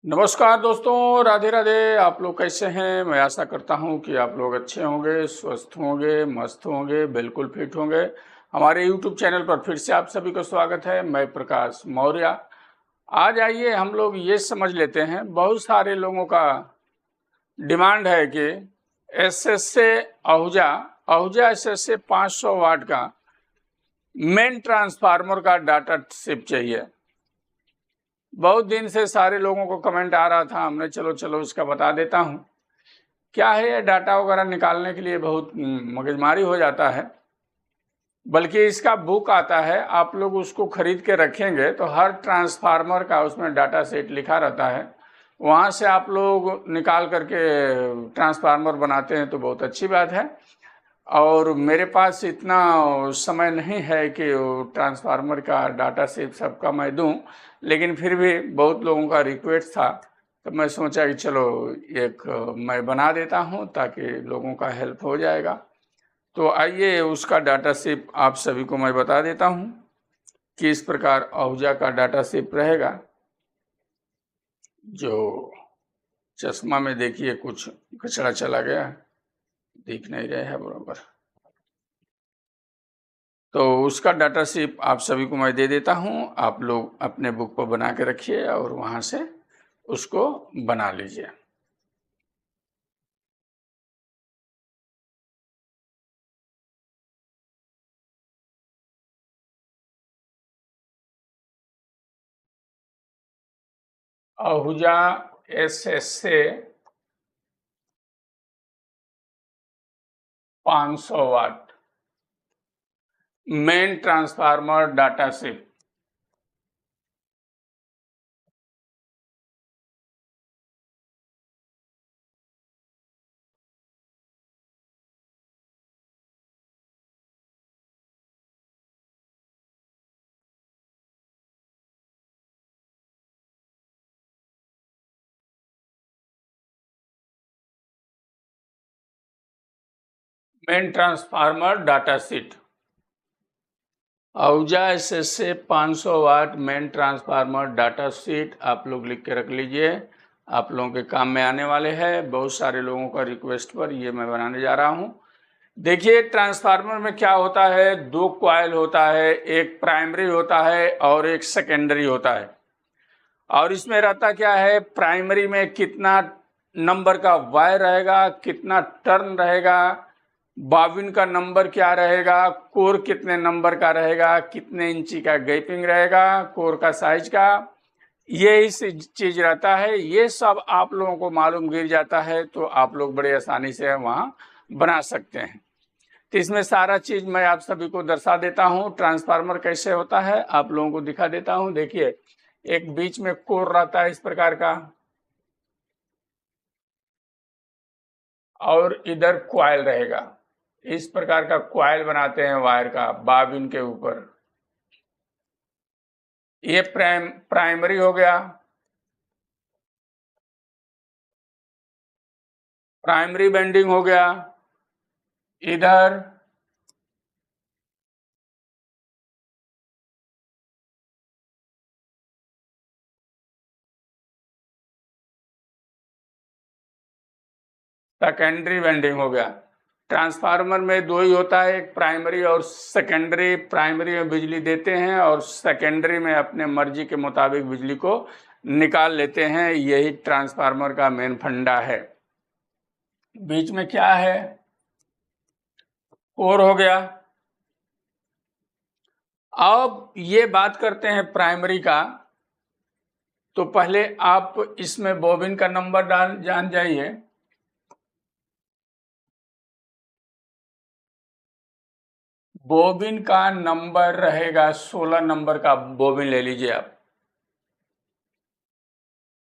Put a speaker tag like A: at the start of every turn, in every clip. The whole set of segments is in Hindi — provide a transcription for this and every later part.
A: नमस्कार दोस्तों, राधे राधे। आप लोग कैसे हैं? मैं आशा करता हूं कि आप लोग अच्छे होंगे, स्वस्थ होंगे, मस्त होंगे, बिल्कुल फिट होंगे। हमारे YouTube चैनल पर फिर से आप सभी का स्वागत है। मैं प्रकाश मौर्य। आज आइए हम लोग ये समझ लेते हैं, बहुत सारे लोगों का डिमांड है कि एसएसए आहूजा आहूजा एसएसए 500 वाट का मेन ट्रांसफार्मर का डाटा शिप चाहिए। बहुत दिन से सारे लोगों को कमेंट आ रहा था, हमने चलो उसका बता देता हूं। क्या है, ये डाटा वगैरह निकालने के लिए बहुत मगजमारी हो जाता है। बल्कि इसका बुक आता है, आप लोग उसको खरीद के रखेंगे तो हर ट्रांसफार्मर का उसमें डाटा सेट लिखा रहता है। वहाँ से आप लोग निकाल करके ट्रांसफार्मर बनाते हैं तो बहुत अच्छी बात है। और मेरे पास इतना समय नहीं है कि ट्रांसफार्मर का डाटा सेट सबका मैं दूं, लेकिन फिर भी बहुत लोगों का रिक्वेस्ट था तो मैं सोचा कि चलो एक मैं बना देता हूं ताकि लोगों का हेल्प हो जाएगा। तो आइए उसका डाटा सेट आप सभी को मैं बता देता हूं कि इस प्रकार आहूजा का डाटा सेट रहेगा। जो चश्मा में देखिए कुछ कचरा चला गया, दिख नहीं रहा है बराबर, तो उसका डाटा शीट आप सभी को मैं दे देता हूं। आप लोग अपने बुक पर बना के रखिए और वहां से उसको बना लीजिए। Ahuja SSA 500 watt main transformer data sheet. Main transformer data sheet Ahuja SSA 500 watt main transformer data sheet आप लोग लिख के रख लीजिए। आप लोगों के काम में आने वाले हैं। बहुत सारे लोगों का रिक्वेस्ट पर ये मैं बनाने जा रहा हूं। देखिए, ट्रांसफार्मर में क्या होता है, दो कॉइल होता है, एक प्राइमरी होता है और एक सेकेंडरी होता है। और इसमें रहता क्या है, प्राइमरी में कितना नंबर का वायर रहेगा, कितना टर्न रहेगा, बॉबिन का नंबर क्या रहेगा, कोर कितने नंबर का रहेगा, कितने इंची का गैपिंग रहेगा कोर का साइज का, यही चीज रहता है। ये सब आप लोगों को मालूम गिर जाता है तो आप लोग बड़े आसानी से वहां बना सकते हैं। तो इसमें सारा चीज मैं आप सभी को दर्शा देता हूं। ट्रांसफार्मर कैसे होता है आप लोगों को दिखा देता हूं। देखिए, एक बीच में कोर रहता है इस प्रकार का, और इधर क्वाइल रहेगा। इस प्रकार का क्वाइल बनाते हैं वायर का बॉबिन के ऊपर। ये प्राइमरी हो गया। प्राइमरी बेंडिंग हो गया। इधर सेकेंडरी बेंडिंग हो गया। ट्रांसफार्मर में दो ही होता है, एक प्राइमरी और सेकेंडरी। प्राइमरी में बिजली देते हैं और सेकेंडरी में अपने मर्जी के मुताबिक बिजली को निकाल लेते हैं। यही ट्रांसफार्मर का मेन फंडा है। बीच में क्या है, कोर हो गया। अब ये बात करते हैं प्राइमरी का, तो पहले आप इसमें बॉबिन का नंबर जान जाइए। बॉबिन का नंबर रहेगा 16 नंबर का बॉबिन ले लीजिए आप।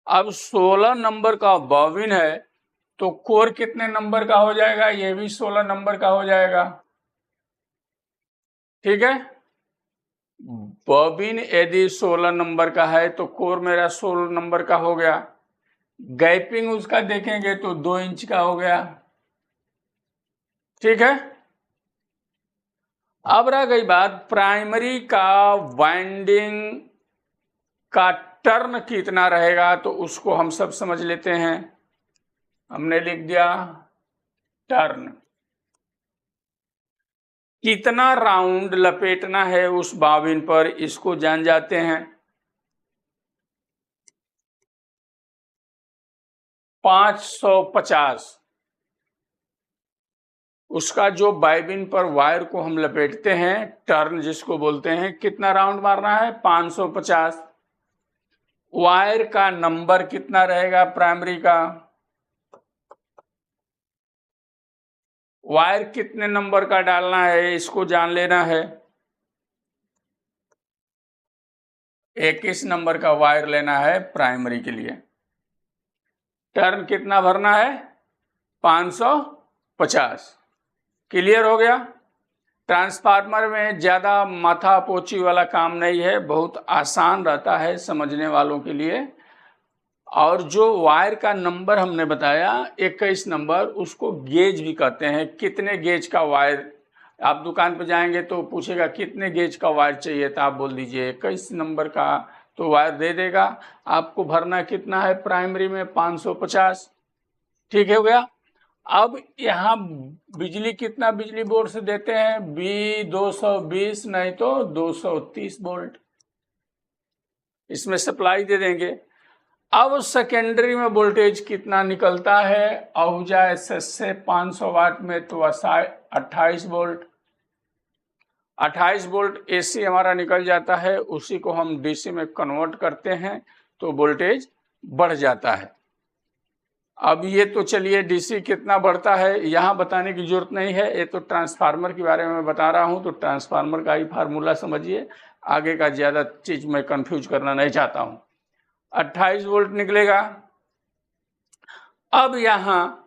A: अब 16 नंबर का बॉबिन है तो कोर कितने नंबर का हो जाएगा, ये भी 16 नंबर का हो जाएगा। ठीक है, बॉबिन यदि 16 नंबर का है तो कोर मेरा 16 नंबर का हो गया। गैपिंग उसका देखेंगे तो 2 इंच का हो गया। ठीक है, अब रह गई बात प्राइमरी का वाइंडिंग का टर्न कितना रहेगा तो उसको हम सब समझ लेते हैं। हमने लिख दिया टर्न। कितना राउंड लपेटना है उस बॉबिन पर, इसको जान जाते हैं। 550। उसका जो बॉबिन पर वायर को हम लपेटते हैं, टर्न जिसको बोलते हैं, कितना राउंड मारना है? 550। वायर का नंबर कितना रहेगा प्राइमरी का? वायर कितने नंबर का डालना है इसको जान लेना है। 21 नंबर का वायर लेना है प्राइमरी के लिए। टर्न कितना भरना है? 550। क्लियर हो गया? ट्रांसफार्मर में ज़्यादा माथा पोची वाला काम नहीं है, बहुत आसान रहता है समझने वालों के लिए। और जो वायर का नंबर हमने बताया 21 नंबर, उसको गेज भी कहते हैं। कितने गेज का वायर, आप दुकान पर जाएंगे तो पूछेगा कितने गेज का वायर चाहिए, तो आप बोल दीजिए 21 नंबर का, तो वायर दे देगा। आपको भरना कितना है प्राइमरी में? 550। ठीक हो गया? अब यहाँ बिजली कितना बिजली बोर्ड से देते हैं? 220 नहीं तो 230 वोल्ट इसमें सप्लाई दे देंगे। अब सेकेंडरी में वोल्टेज कितना निकलता है? आहूजा एसएस से 500 वाट में तो 28 वोल्ट। 28 वोल्ट एसी हमारा निकल जाता है, उसी को हम डीसी में कन्वर्ट करते हैं तो वोल्टेज बढ़ जाता है। अब ये तो चलिए डीसी कितना बढ़ता है यहाँ बताने की जरूरत नहीं है, ये तो ट्रांसफार्मर के बारे में बता रहा हूँ, तो ट्रांसफार्मर का ही फार्मूला समझिए, आगे का ज़्यादा चीज़ मैं कंफ्यूज करना नहीं चाहता हूँ। 28 वोल्ट निकलेगा। अब यहाँ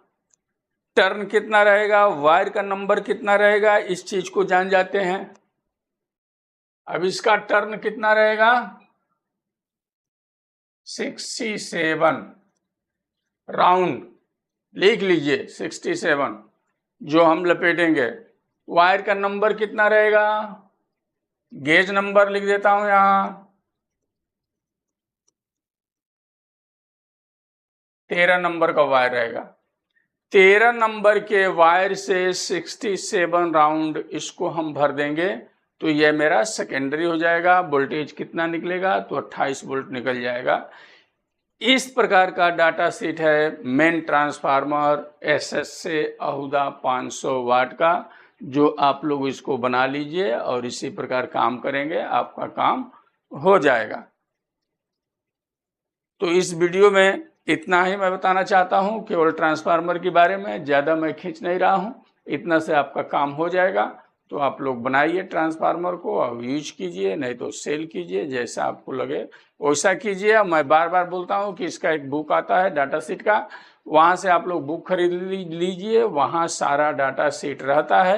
A: टर्न कितना रहेगा, वायर का नंबर कितना रहेगा, इस चीज को जान जाते हैं। अब इसका टर्न कितना रहेगा? 67 राउंड लिख लीजिए, 67 जो हम लपेटेंगे। वायर का नंबर कितना रहेगा? गेज नंबर लिख देता हूं यहां, 13 नंबर का वायर रहेगा। 13 नंबर के वायर से 67 राउंड इसको हम भर देंगे तो यह मेरा सेकेंडरी हो जाएगा। वोल्टेज कितना निकलेगा? तो 28 वोल्ट निकल जाएगा। इस प्रकार का डाटा शीट है मेन ट्रांसफार्मर एसएस से आहूजा 500 वाट का, जो आप लोग इसको बना लीजिए और इसी प्रकार काम करेंगे, आपका काम हो जाएगा। तो इस वीडियो में इतना ही मैं बताना चाहता हूं, केवल ट्रांसफार्मर के बारे में, ज़्यादा मैं खींच नहीं रहा हूं। इतना से आपका काम हो जाएगा। तो आप लोग बनाइए ट्रांसफार्मर को और यूज कीजिए, नहीं तो सेल कीजिए, जैसा आपको लगे वैसा कीजिए। मैं बार बार बोलता हूं कि इसका एक बुक आता है डाटा शीट का, वहाँ से आप लोग बुक खरीद लीजिए, वहाँ सारा डाटा शीट रहता है।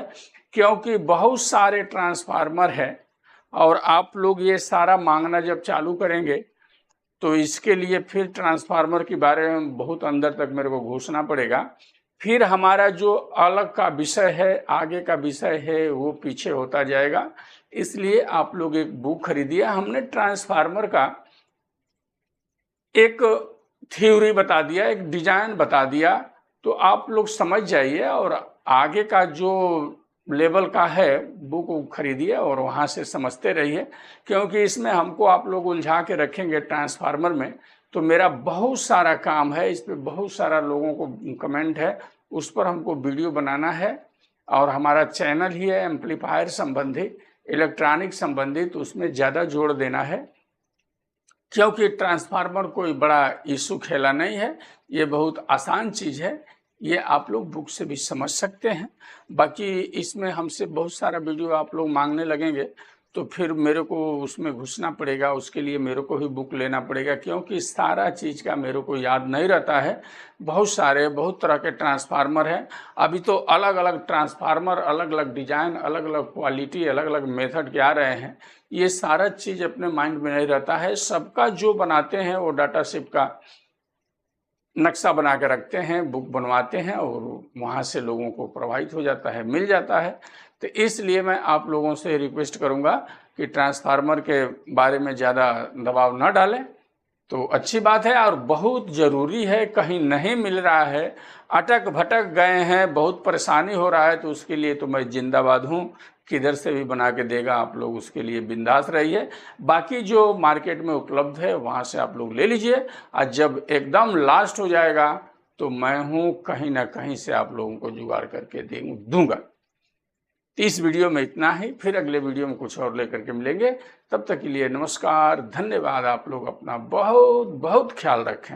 A: क्योंकि बहुत सारे ट्रांसफार्मर है और आप लोग ये सारा मांगना जब चालू करेंगे तो इसके लिए फिर ट्रांसफार्मर के बारे में बहुत अंदर तक मेरे को घुसना पड़ेगा। फिर हमारा जो अलग का विषय है, आगे का विषय है, वो पीछे होता जाएगा। इसलिए आप लोग एक बुक खरीदिए। हमने ट्रांसफार्मर का एक थ्योरी बता दिया, एक डिजाइन बता दिया, तो आप लोग समझ जाइए और आगे का जो लेवल का है बुक खरीदिए और वहाँ से समझते रहिए। क्योंकि इसमें हमको आप लोग उलझा के रखेंगे ट्रांसफार्मर में तो मेरा बहुत सारा काम है, इस पर बहुत सारा लोगों को कमेंट है, उस पर हमको वीडियो बनाना है। और हमारा चैनल ही है एम्पलीफायर संबंधी, इलेक्ट्रॉनिक संबंधी, तो उसमें ज़्यादा जोड़ देना है। क्योंकि ट्रांसफार्मर कोई बड़ा इशू खेला नहीं है, ये बहुत आसान चीज़ है, ये आप लोग बुक से भी समझ सकते हैं। बाकी इसमें हमसे बहुत सारा वीडियो आप लोग मांगने लगेंगे तो फिर मेरे को उसमें घुसना पड़ेगा, उसके लिए मेरे को ही बुक लेना पड़ेगा। क्योंकि सारा चीज़ का मेरे को याद नहीं रहता है, बहुत तरह के ट्रांसफार्मर हैं। अभी तो अलग अलग ट्रांसफार्मर, अलग अलग डिजाइन, अलग अलग क्वालिटी, अलग अलग मेथड के आ रहे हैं। ये सारा चीज़ अपने माइंड में नहीं रहता है। सबका जो बनाते हैं वो डाटा शीट का नक्शा बना के रखते हैं, बुक बनवाते हैं और वहाँ से लोगों को प्रभावित हो जाता है, मिल जाता है। तो इसलिए मैं आप लोगों से रिक्वेस्ट करूँगा कि ट्रांसफार्मर के बारे में ज़्यादा दबाव न डालें तो अच्छी बात है और बहुत ज़रूरी है। कहीं नहीं मिल रहा है, अटक भटक गए हैं, बहुत परेशानी हो रहा है, तो उसके लिए तो मैं जिंदाबाद हूँ। किधर से भी बना के देगा आप लोग, उसके लिए बिंदास रहिए। बाकी जो मार्केट में उपलब्ध है वहाँ से आप लोग ले लीजिए, और जब एकदम लास्ट हो जाएगा तो मैं हूँ, कहीं ना कहीं से आप लोगों को जुगाड़ करके दूंगा। इस वीडियो में इतना ही, फिर अगले वीडियो में कुछ और लेकर के मिलेंगे। तब तक के लिए नमस्कार, धन्यवाद। आप लोग अपना बहुत बहुत ख्याल रखें।